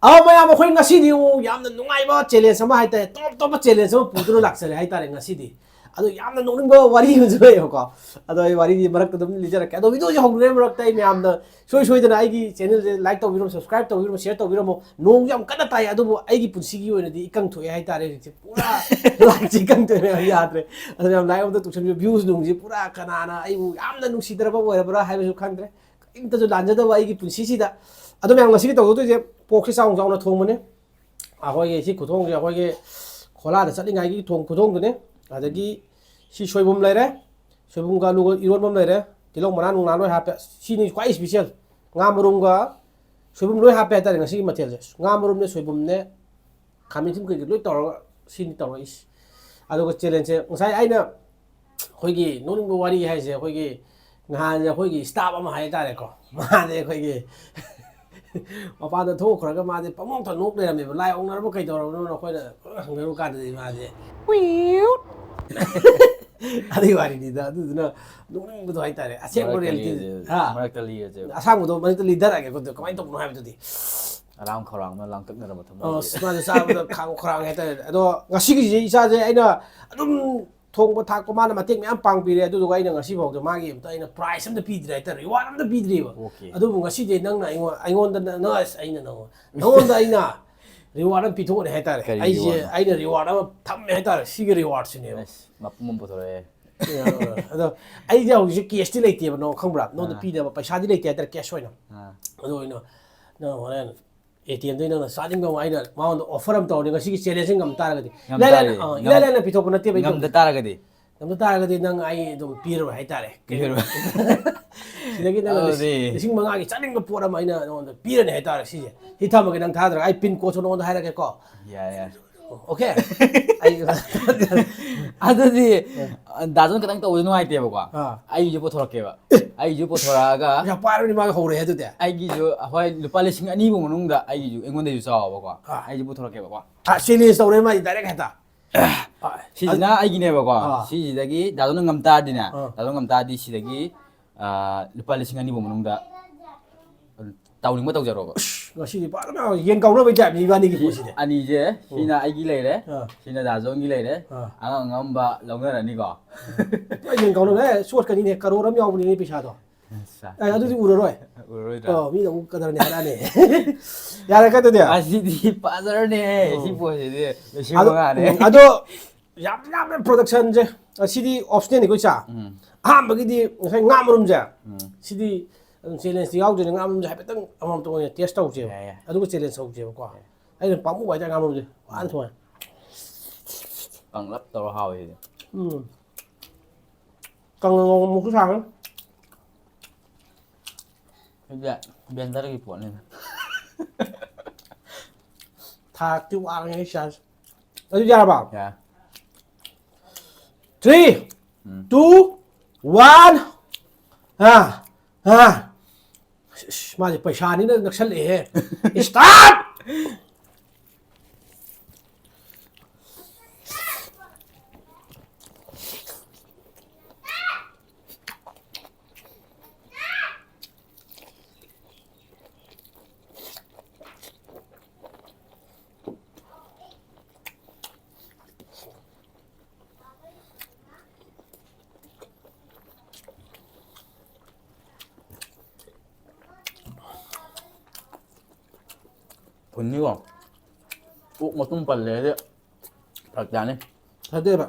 ꯃꯌꯥꯝ ꯑꯩꯈꯣꯏ ꯉꯁꯤꯗꯤ ꯌꯥꯝꯅ ꯅꯨꯡꯉꯥꯏꯕ ꯆꯦꯂꯦꯟꯖ ꯑꯃ ꯍꯥꯏꯇꯥꯔꯦ ꯇꯣꯞ ꯆꯦꯂꯦꯟꯖ ꯑꯃ ꯄꯨꯗꯨꯅ ꯂꯥꯛꯆꯔꯦ ꯍꯥꯏꯇꯥꯔꯦ ꯉꯁꯤꯗꯤ ꯑꯗꯣ ꯌꯥꯝꯅ ꯅꯣꯛꯅꯤꯡꯕ ꯋꯥꯔꯤ ꯑꯃꯁꯨ ꯂꯩꯌꯦꯕꯀꯣ ꯑꯗꯣ ꯑꯩ ꯋꯥꯔꯤꯒꯤ ꯃꯔꯛꯇ ꯑꯗꯨꯝ ꯂꯤꯖꯔꯛꯀꯦ ꯑꯗꯣ ꯚꯤꯗꯤꯑꯣꯁꯦ ꯍꯧꯗ꯭ꯔꯤꯉꯩ ꯃꯔꯛꯇ ꯑꯩ ꯃꯌꯥꯝꯅ ꯁꯣꯏꯗꯅ ꯑꯩꯒꯤ ꯆꯦꯅꯦꯜꯁꯦ ꯂꯥꯏꯛ ꯇꯧꯕꯤꯔꯝꯃꯣ ꯁꯕꯁꯀ꯭ꯔꯥꯏꯕ ꯇꯧꯕꯤꯔꯝꯃꯣ ꯁꯤꯌꯔ ꯇꯧꯕꯤꯔꯝꯃꯣ ꯅꯣꯡꯁꯨ ꯌꯥꯝ ꯀꯟꯅ ꯇꯥꯏ ꯑꯗꯨꯕꯨ ꯑꯩꯒꯤ ꯄꯨꯟꯁꯤꯒꯤ ꯑꯣꯏꯅꯗꯤ ꯏꯀꯪ ꯊꯣꯛꯑꯦ ꯍꯥꯏꯇꯥꯔꯦ ꯍꯧꯖꯤꯛꯁꯦ ꯄꯨꯔꯥ ꯂꯥꯏꯛꯁꯦ ꯏꯀꯪ ꯊꯣꯛꯑꯦ ꯌꯥꯗ꯭ꯔꯦ ꯑꯗꯨꯅ ꯌꯥꯝ ꯂꯥꯏꯛ ꯑꯝꯇ ꯇꯧꯁꯟꯕꯤꯌꯨ ꯚ꯭ꯌꯨꯁ ꯅꯨꯡꯁꯤ ꯄꯨꯔꯥ ꯀꯅꯥꯅ ꯑꯩꯕꯨ ꯌꯥꯝꯅ ꯅꯨꯡꯁꯤꯗ꯭ꯔꯕ ꯑꯣꯏꯔꯕ꯭ꯔꯥ ꯍꯥꯏꯕꯁꯨ ꯈꯪꯗ꯭ꯔꯦ ꯀꯔꯤꯝꯇꯁꯨ ꯂꯥꯟꯖꯗꯕ ꯑꯩꯒꯤ ꯄꯨꯟꯁꯤꯁꯤꯗ ꯑꯗꯣ ꯃꯌꯥꯝ ꯉꯁꯤꯒꯤ ꯇꯧꯗꯣꯏꯁꯦ ꯄꯣꯛꯁꯦ ꯆꯥꯎꯅ ꯊꯣꯡꯕꯅꯤ ꯑꯩꯈꯣꯏꯒꯤ ꯁꯤ ꯈꯨꯊꯣꯡꯁꯦ ꯑꯩꯈꯣꯏꯒꯤ ꯈꯣꯂꯥꯗ ꯆꯠꯂꯤꯉꯩꯒꯤ ꯈꯨꯊꯣꯡꯗꯨꯅꯤ ꯑꯗꯒꯤ ꯁꯤ ꯁꯣꯏꯕꯨꯝ ꯂꯩꯔꯦ ꯁꯣꯏꯕꯨꯝꯒ ꯑꯂꯨꯒ ꯏꯔꯣꯟꯕ ꯑꯃ ꯂꯩꯔꯦ ꯇꯤꯜꯍꯧ ꯃꯅꯥ ꯅꯨꯡꯅꯥ ꯂꯣꯏ ꯍꯥꯞꯄꯦ ꯁꯤꯅꯤ ꯈ꯭ꯋꯥꯏ ꯏꯁꯄꯤꯁꯦꯜ ꯉꯥ ꯃꯔꯨꯝꯒ ꯁꯣꯏꯕꯨꯝ ꯂꯣꯏ ꯍꯥꯞꯄꯦ ꯍꯥꯏꯇꯥꯔꯦ ꯉꯁꯤꯒꯤ ꯃꯊꯦꯜꯁꯦ ꯉꯥ ꯃꯔꯨꯝꯅꯦ ꯁꯣꯏꯕꯨꯝꯅꯦ ꯈꯥꯃꯦꯟ ꯑꯁꯤꯟꯕ ꯀꯩꯀꯩ ꯂꯣꯏ ꯇꯧꯔꯒ ꯁꯤꯅꯤ ꯇꯧꯔꯛꯏꯁꯤ ꯑꯗꯨꯒ ꯆꯦꯂꯦꯟꯖꯁꯦ ꯉꯁꯥꯏ ꯑꯩꯅ ꯑꯩꯈꯣꯏꯒꯤ ꯅꯣꯛꯅꯤꯡꯕ ꯋꯥꯔꯤ ꯍꯥꯏꯁꯦ ꯑꯩꯈꯣꯏꯒꯤ ꯅꯍꯥꯟꯁꯦ ꯑꯩꯈꯣꯏꯒꯤ ꯁ꯭ꯇꯥꯐ ꯑꯃ ꯍꯥꯏꯇꯥꯔꯦꯀꯣ ꯃꯥꯁꯦ ꯑꯩꯈꯣꯏꯒꯤ ꯃꯄꯥꯟꯗ ꯊꯣꯛꯈ꯭ꯔꯒ ꯃꯥꯁꯦ ꯄꯪꯅꯣꯛꯇ ꯅꯣꯛ ꯂꯩꯔꯝꯃꯦꯕ ꯂꯥꯏ ꯑꯣꯛꯅꯔꯕ ꯀꯩꯗꯧꯔꯕꯅꯣ ꯑꯩꯈꯣꯏꯅ ꯍꯪꯅꯔꯨ ꯀꯥꯟꯗꯗꯤ ꯃꯥꯁꯦ ꯑꯗꯨꯒꯤ ꯋꯥꯔꯤꯅꯤꯗ ꯑꯗꯨꯗꯨꯅ ꯅꯣꯛꯅꯤꯡꯕꯗꯣ ꯍꯥꯏꯇꯥꯔꯦ ꯑꯁꯦꯡꯕ ꯔꯤꯌꯦꯂꯤꯇꯤ ꯃꯔꯛꯇ ꯂꯤꯔꯁꯦ ꯑꯁꯥꯡꯕꯗꯣ ꯃꯔꯛꯇ ꯂꯤꯊꯔꯛꯑꯒꯦ ꯀꯃꯥꯏꯅ ꯇꯧꯕꯅꯣ ꯍꯥꯏꯕꯗꯨꯗꯤ ꯑꯔꯥꯝ ꯈꯧꯔꯥꯡꯅ ꯂꯥꯡꯇꯛꯅꯔꯕ ꯊꯃꯣꯏꯁꯦ ꯃꯥꯁꯦ ꯆꯥꯕꯗ ꯈꯥꯡ ꯈꯧꯔꯥꯡꯉꯦ ꯍꯥꯏꯇꯥꯔꯦ ꯑꯗꯣ ꯉꯁꯤꯒꯤꯁꯤ ꯏꯆꯥꯁꯦ ꯑꯩꯅ ꯑꯗꯨꯝ ꯊꯣꯡꯕ ꯊꯥꯛꯄ ꯃꯥꯅ ꯃꯇꯦꯡ ꯃꯌꯥꯝ ꯄꯥꯡꯕꯤꯔꯦ ꯑꯗꯨꯗꯨꯒ ꯑꯩꯅ ꯉꯁꯤꯐꯥꯎꯗ ꯃꯥꯒꯤ ꯑꯝꯇ ꯑꯩꯅ ꯄ꯭ꯔꯥꯏꯖ ꯑꯝꯇ ꯄꯤꯗ꯭ꯔꯦ ꯍꯥꯏꯇꯥꯔꯦ ꯔꯤꯋꯥꯔꯗ ꯑꯝꯇ ꯄꯤꯗ꯭ꯔꯤꯕ ꯑꯣꯀꯦ ꯑꯗꯨꯕꯨ ꯉꯁꯤꯗꯤ ꯅꯪꯅ ꯑꯩꯉꯣꯟꯗ ꯑꯩꯅ ꯅꯉꯣꯟꯗ ꯑꯩꯅ ꯔꯤꯋꯥꯔꯗ ꯑꯃ ꯄꯤꯊꯣꯛꯑꯅꯤ ꯍꯥꯏꯇꯥꯔꯦ ꯀꯔꯤ ꯑꯩꯁꯦ ꯔꯤꯋꯥꯔꯗꯅꯣ ꯑꯩꯅ ꯔꯤꯋꯥꯔꯗ ꯑꯃ ꯊꯝꯃꯦ ꯍꯥꯏꯇꯥꯔꯦ ꯁꯤꯒꯤ ꯔꯤꯋꯥꯔꯗꯁꯤꯅꯦꯕ ꯑꯁ ꯃꯄꯨꯝ ꯑꯃ ꯄꯨꯊꯣꯔꯛꯑꯦ ꯑꯗꯣ ꯑꯩꯁꯦ ꯍꯧꯖꯤꯛꯁꯦ ꯀꯦꯁꯇꯤ ꯂꯩꯇꯦꯕ ꯅꯣ ꯈꯪꯕ꯭ꯔꯥ ꯅꯉꯣꯟꯗ ꯑꯥ ꯄꯤꯅꯕ ꯄꯩꯁꯥꯗꯤ ꯂꯩꯇꯦ ꯍꯥꯏꯇꯥꯔꯦ ꯀꯦꯁ ꯑꯣꯏꯅ ꯑꯥ ꯑꯗꯨ ꯑꯣꯏꯅ ꯅꯪ ꯍꯣꯔꯦꯟ ꯑꯦ ꯇꯤ ꯑꯦꯝꯗꯒꯤ ꯅꯪꯅ ꯆꯥꯅꯤꯡꯕ ꯑꯩꯅ ꯃꯉꯣꯟꯗ ꯑꯣꯐꯔ ꯑꯃ ꯇꯧꯔꯅꯤ ꯉꯁꯤꯒꯤ ꯆꯦꯂꯦꯟꯖꯁꯦ ꯉꯝ ꯇꯥꯔꯒꯗꯤ ꯉꯝ ꯏꯂꯥꯏ ꯂꯥꯏꯅ ꯇꯥꯔꯦ ꯏꯂꯥꯏ ꯂꯥꯏꯅ ꯄꯤꯊꯣꯛꯄ ꯅꯠꯇꯦꯕ ꯑꯩ ꯉꯝꯗ ꯇꯧꯔꯤꯁꯦ ꯇꯥꯔꯒꯗꯤ ꯉꯝꯗ ꯇꯥꯔꯒꯗꯤ ꯅꯪ ꯑꯩ ꯑꯗꯨꯝ ꯄꯤꯔꯔꯣꯏ ꯍꯥꯏꯇꯥꯔꯦ ꯀꯩꯁꯨ ꯄꯤꯔꯣ ꯁꯤꯗꯒꯤ ꯅꯪꯅ ꯑꯗꯨꯗꯤ ꯂꯤꯁꯤꯡ ꯃꯉꯥꯒꯤ ꯆꯥꯅꯤꯡꯕ ꯄꯣꯠ ꯑꯃ ꯑꯩꯅ ꯅꯉꯣꯟꯗ ꯄꯤꯔꯅꯤ ꯍꯥꯏꯇꯥꯔꯦ ꯁꯤꯁꯦ ꯁꯤ ꯊꯝꯃꯒꯦ ꯅꯪ ꯊꯥꯗꯔꯒ ꯑꯩ ꯄꯤꯟ ꯀꯣꯗꯁꯨ ꯅꯉꯣꯟꯗ ꯍꯥꯏꯔꯛꯀꯦꯀꯣ ꯌꯥꯔꯦ ꯌꯥꯔꯦ ꯑꯣꯀꯦ ꯑꯩ ꯑꯗꯨꯗꯤ ꯗꯥꯖꯣꯟ ꯈꯤꯇꯪ ꯇꯧꯕꯁꯨ ꯅꯨꯡꯉꯥꯏꯇꯦꯕꯀꯣ ꯑꯥ ꯑꯩꯁꯨ ꯄꯨꯊꯣꯔꯛꯀꯦꯕ ꯑꯩꯁꯨ ꯄꯨꯊꯣꯔꯛꯑꯒ ꯄꯩꯁꯥ ꯄꯥꯏꯔꯕꯅꯤ ꯃꯥꯒ ꯍꯧꯔꯛꯑꯦ ꯑꯗꯨꯗꯤ ꯑꯩꯒꯤꯁꯨ ꯍꯣꯏ ꯂꯨꯄꯥ 2,000 ꯃꯅꯨꯡꯗ ꯑꯩꯒꯤꯁꯨ ꯑꯩꯉꯣꯟꯗꯁꯨ ꯆꯥꯎꯕꯀꯣ ꯑꯩꯁꯨ ꯄꯨꯊꯣꯔꯛꯀꯦꯕꯀꯣ ꯆꯦꯂꯦꯟꯖ ꯇꯧꯔꯦ ꯃꯥꯗꯤ ꯗꯥꯏꯔꯦꯛ ꯍꯦꯛꯇ ꯁꯤꯁꯤꯅ ꯑꯩꯒꯤꯅꯦꯕꯀꯣ ꯑꯥ ꯁꯤꯁꯤꯗꯒꯤ ꯗꯥꯖꯣꯟꯅ ꯉꯝ ꯇꯥꯔꯗꯤꯅꯦ ꯑꯥ ꯗꯥꯖꯣꯟ ꯉꯝ ꯇꯥꯔꯗꯤ ꯁꯤꯗꯒꯤ ꯂꯨꯄꯥ 2,000 ꯃꯅꯨꯡꯗ ꯇꯧꯅꯤꯡꯕ ꯇꯧꯖꯔꯣꯕ ꯉꯁꯤꯗꯤ ꯐꯖꯅ ꯌꯦꯟ ꯀꯥꯎꯅꯕꯩ ꯇꯥꯏꯞꯅꯤ ꯏꯕꯥꯅꯤꯒꯤ ꯁꯤ ꯄꯣꯠꯁꯤꯗꯤ ꯑꯅꯤꯁꯦ ꯁꯤꯅ ꯑꯩꯒꯤ ꯂꯩꯔꯦ ꯑꯥ ꯁꯤꯅ ꯗꯥꯖꯣꯟꯒꯤ ꯂꯩꯔꯦ ꯑꯥ ꯑꯉꯝ ꯑꯉꯝꯕ ꯂꯧꯅꯔꯅꯤꯀꯣ ꯄꯨꯔꯥ ꯌꯦꯟ ꯀꯥꯎꯅꯕ ꯆꯣꯠꯀꯅꯤꯅꯦ ꯀꯔꯣꯔ ꯑꯃ ꯌꯥꯎꯕꯅꯤꯅꯦ ꯄꯩꯁꯥꯗꯣ ꯑꯗꯨꯗꯤ ꯎꯔꯔꯣꯏ ꯎꯔꯔꯣꯏꯗ꯭ꯔꯥ ꯃꯤꯅ ꯑꯃꯨꯛ ꯀꯗꯔꯅꯤ ꯍꯥꯏꯔꯛꯑꯅꯤ ꯌꯥꯔꯦꯀꯣ ꯑꯗꯨꯗꯤ ꯑꯁꯤꯗꯤ ꯐꯖꯔꯅꯦꯍꯦ ꯁꯤ ꯄꯣꯠꯁꯤꯗꯤ ꯑꯗꯣ 5,000ꯅꯦ ꯑꯗꯣ ꯌꯥꯝꯅ ꯄ꯭ꯔꯣꯗꯛꯁꯟꯁꯦ ꯁꯤꯗꯤ ꯑꯣꯞꯁꯅꯦꯜꯅꯤꯀꯣ ꯏꯆꯥ ꯑꯍꯥꯟꯕꯒꯤꯗꯤ ꯉꯁꯥꯏ ꯉꯥ ꯃꯔꯨꯝꯁꯦ ꯁꯤꯗꯤ ꯑꯗꯨꯝ ꯆꯦꯂꯦꯟꯖꯇꯤ ꯌꯥꯎꯗꯣꯏꯅꯤ ꯉꯥ ꯃꯔꯨꯝꯁꯦ ꯍꯥꯏꯐꯦꯠꯇꯪ ꯑꯃꯃꯝꯇ ꯑꯣꯏꯅ ꯇꯦꯁ ꯇꯧꯁꯦꯕ ꯌꯥꯏ ꯌꯥꯏ ꯑꯗꯨꯒ ꯆꯦꯂꯦꯟꯖ ꯇꯧꯁꯦꯕꯀꯣ ꯑꯩꯅ ꯄꯥꯝꯃꯨꯕ ꯍꯥꯏꯇꯥꯔꯦ ꯉꯥ ꯃꯔꯨꯝꯁꯦ ꯋꯥꯅ ꯊꯣꯡꯉꯦ ꯀꯪꯂꯞ ꯇꯧꯔ ꯍꯥꯎꯋꯦ ꯁꯤꯗꯤ ꯀꯪꯅ ꯉꯧꯕ ꯑꯃꯨꯛꯁꯨ ꯁꯥꯡꯉꯦ ꯁꯤꯗꯤ ꯕꯦꯟꯗꯔꯒꯤ ꯄꯣꯠꯅꯤꯅ ꯊꯥꯛꯇꯤ ꯋꯥꯡꯉꯦ ꯏꯆꯥꯁꯦ ꯑꯗꯨꯗꯤ ꯌꯥꯔꯕ ꯌꯥꯏ 3 2 1 ꯃꯥꯁꯦ ꯄꯩꯁꯥꯅꯤꯅ ꯅꯛꯁꯜꯂꯛꯑꯦꯍꯦ ꯏꯁꯇꯥꯔꯠ ꯐꯨꯟꯅꯤꯀꯣ ꯑꯣꯛ ꯃꯇꯨꯝ ꯄꯜꯂꯦꯗꯤ ꯐꯔꯛ ꯇꯥꯅꯤ ꯐꯗꯦꯕ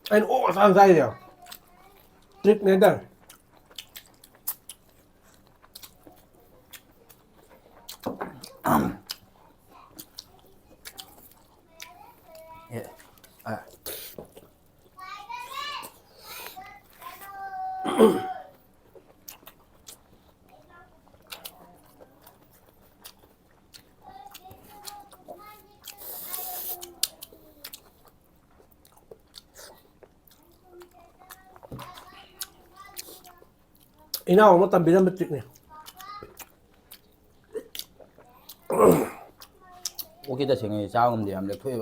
anh ổ sang dây rồi trick này đây 예. 아. 이 nào nó tầm biến ra một trick này 오기다 쟁이 작은 데 함래 토해.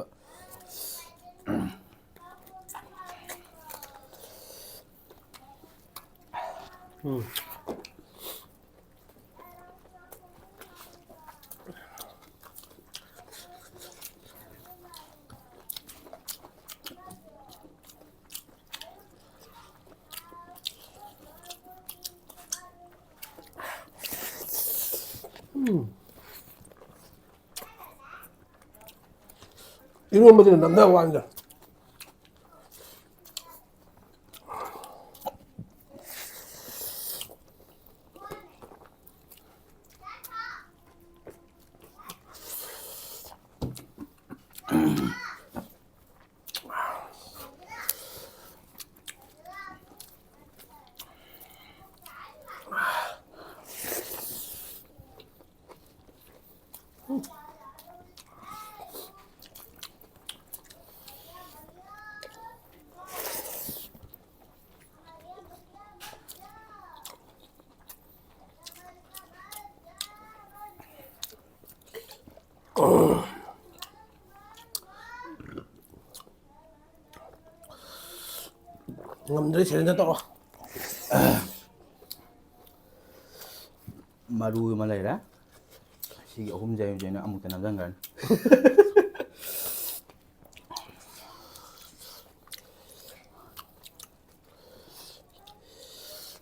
이런 것들은 남자가 완전 ngầm 제일 잘 떠. 마루 말라이라. 시기 어금자요 제는 아무 때나 남잔간.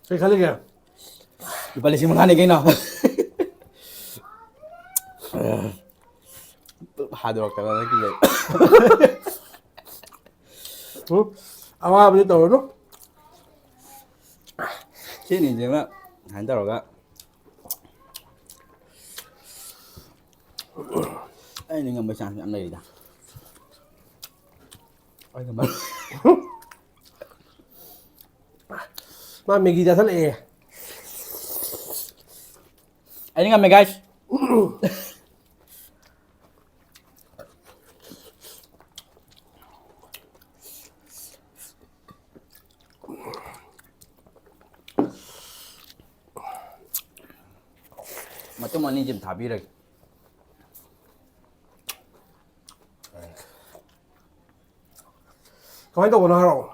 Cái khá là kìa. 이빨리 심을 하네 개나. 하도록 다가 그게. 응? 아마 bây giờ nó 쟤는 이제 막 한다로가. 아이 내가 뭐 참 안 나이다. 아이 말. mà mình ghi ra thật lẹ. Anh ngâm mày guys. Mà tôi muốn đi chìm thả bi rồi. Có anh đâu nó rồi.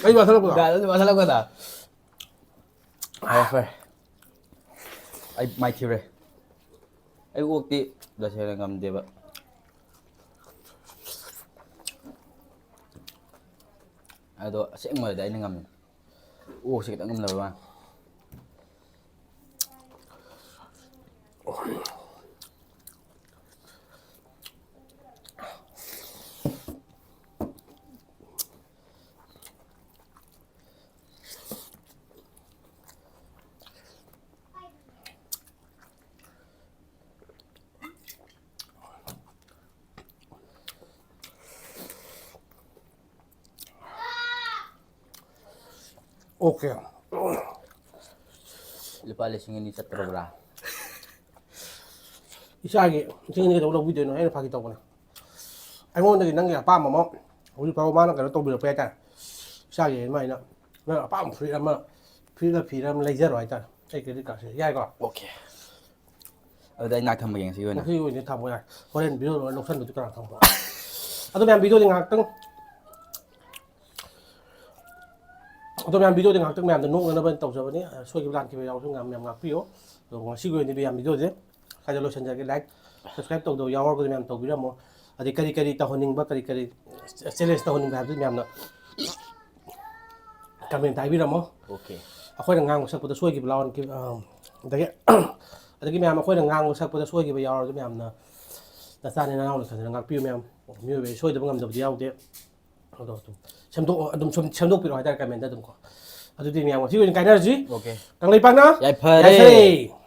Anh vào thật là Gak, itu masalah gua tak. Ayo, Fer. Ay, my tire. Ay, waktu dah saya ngam dia, Pak. Aduh, saya ngam dah ini ngam. Oh, saya tak ngam lah, Bang. ok. Lupa lisingin ni sa trobra. 이상하게 지금 이게 올라 위도는 애를 파기 떠보네. anh năng cái ba mà mong 우리 바로 많은 cái 또 빌어 빼자. 이상하게 말이나 나 빠ම් 프리라면 프리라면 레이저 rồi ta. cái cả sẽ dai coi. Okay. Ở đây nạc thầm bằng gì vậy nè? khi 이제 다 뭐야. 거는 비디오 녹선도 찍거나 다 뭐야. 아, 그냥 비디오 등 학등. 그냥 비디오 등 학등 매면 녹는 거 bên tàu giờ này xuôi cái làm cái video xuống ngắm ngắm video rồi 시구에 니 비암 비디오지. 가져로 전자게 like subscribe tàu đầu yawar ko ma'am tàu video mo. 아디 करी ता honing बा करी challenge ता honing भाबदि ma'am ना. comment tai video mo. Okay. ꯑꯩꯈꯣꯏꯅ ꯉꯥꯡꯕ ꯁꯛꯄꯗ ꯁꯣꯏꯈꯤꯕ ꯂꯥꯎꯟ ꯑꯗꯒꯤ ꯃꯌꯥꯝ ꯑꯩꯈꯣꯏꯅ ꯉꯥꯡꯕ ꯁꯛꯄꯗ ꯁꯣꯏꯈꯤꯕ ꯌꯥꯎꯔꯁꯨ ꯃꯌꯥꯝꯅ ꯅꯆꯥꯅꯤ ꯅꯅꯥꯎꯅ ꯐꯖꯅ ꯉꯥꯛꯄꯤꯌꯨ ꯃꯌꯥꯝ ꯃꯤꯑꯣꯏꯕ ꯁꯣꯏꯗꯕ ꯉꯝꯗꯕꯗꯤ ꯌꯥꯎꯗꯦ ꯑꯗꯣ ꯑꯗꯨꯝ ꯁꯦꯝꯗꯣꯛꯄꯤꯔꯣ ꯍꯥꯏꯇꯥꯔꯦ ꯀꯃꯦꯟꯇ ꯑꯗꯨꯝ ꯀꯣ ꯑꯗꯨꯗꯤ ꯃꯌꯥꯝ ꯉꯁꯤ ꯑꯣꯏꯅ ꯀꯥꯏꯅꯔꯁꯤ 오케이. ꯀꯪꯂꯩꯄꯥꯛꯅ ꯌꯥꯏꯐꯔꯦ. ꯌꯥꯏꯐꯔꯦ